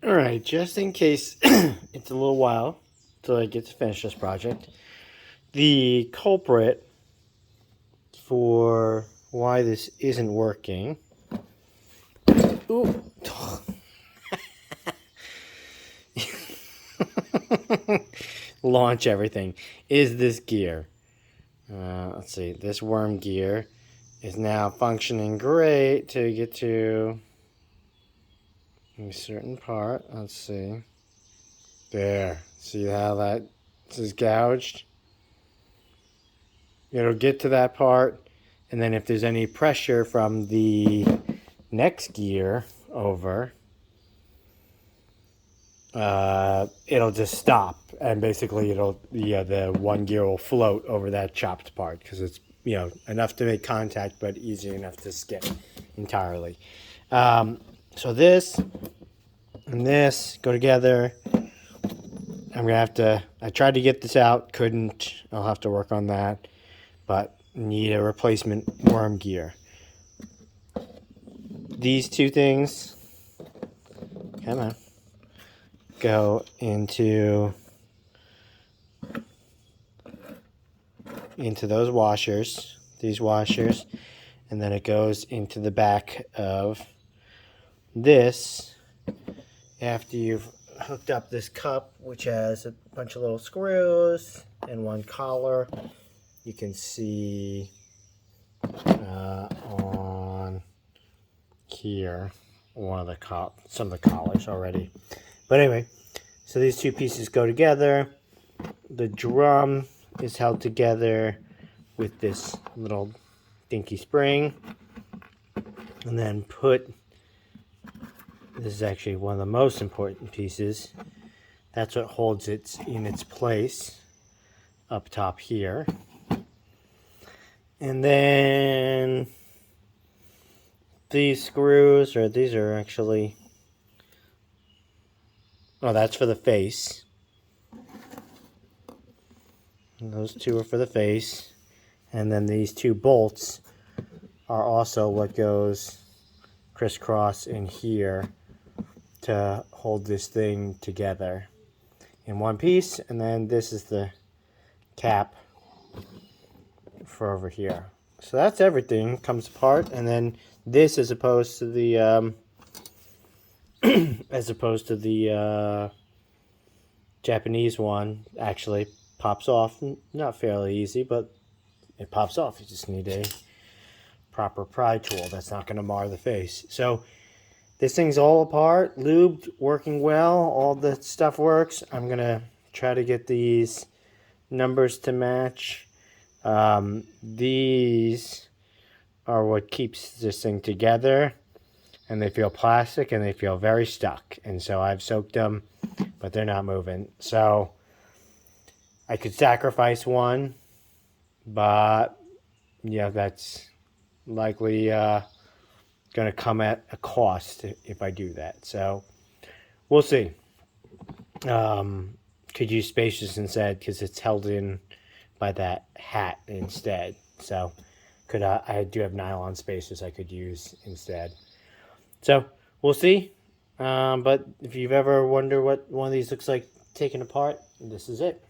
Alright, just in case it's a little while till I get to finish this project, the culprit for why this isn't working. Ooh. Launch everything. Is this gear? Let's see. This worm gear is now functioning great to get to a certain part. Let's see. There. See how that is gouged? It'll get to that part, and then if there's any pressure from the next gear over, it'll just stop, and basically the one gear will float over that chopped part because it's enough to make contact, but easy enough to skip entirely. So this and this go together. I'm gonna have to. I tried to get this out, couldn't. I'll have to work on that, but need a replacement worm gear. These two things, come on, go into those washers, these washers, and then it goes into the back of this after you've hooked up this cup, which has a bunch of little screws and one collar. You can see on here some of the collars already. But anyway, so these two pieces go together. The drum is held together with this little dinky spring, and then this is actually one of the most important pieces. That's what holds it in its place up top here. And then these screws, these are actually, that's for the face. And those two are for the face. And then these two bolts are also what goes crisscross in here to hold this thing together in one piece. And then this is the cap for over here. So that's everything comes apart. And then this, as opposed to the Japanese one, actually pops off. Not fairly easy, but it pops off. You just need a proper pry tool that's not going to mar the face. So this thing's all apart, lubed, working well. All the stuff works. I'm going to try to get these numbers to match. These are what keeps this thing together, and they feel plastic and they feel very stuck. And so I've soaked them, but they're not moving. So I could sacrifice one, but yeah, that's likely going to come at a cost if I do that. So we'll see. Could use spacers instead because it's held in by that hat instead. So I do have nylon spacers I could use instead. So we'll see. But if you've ever wondered what one of these looks like taken apart, this is it.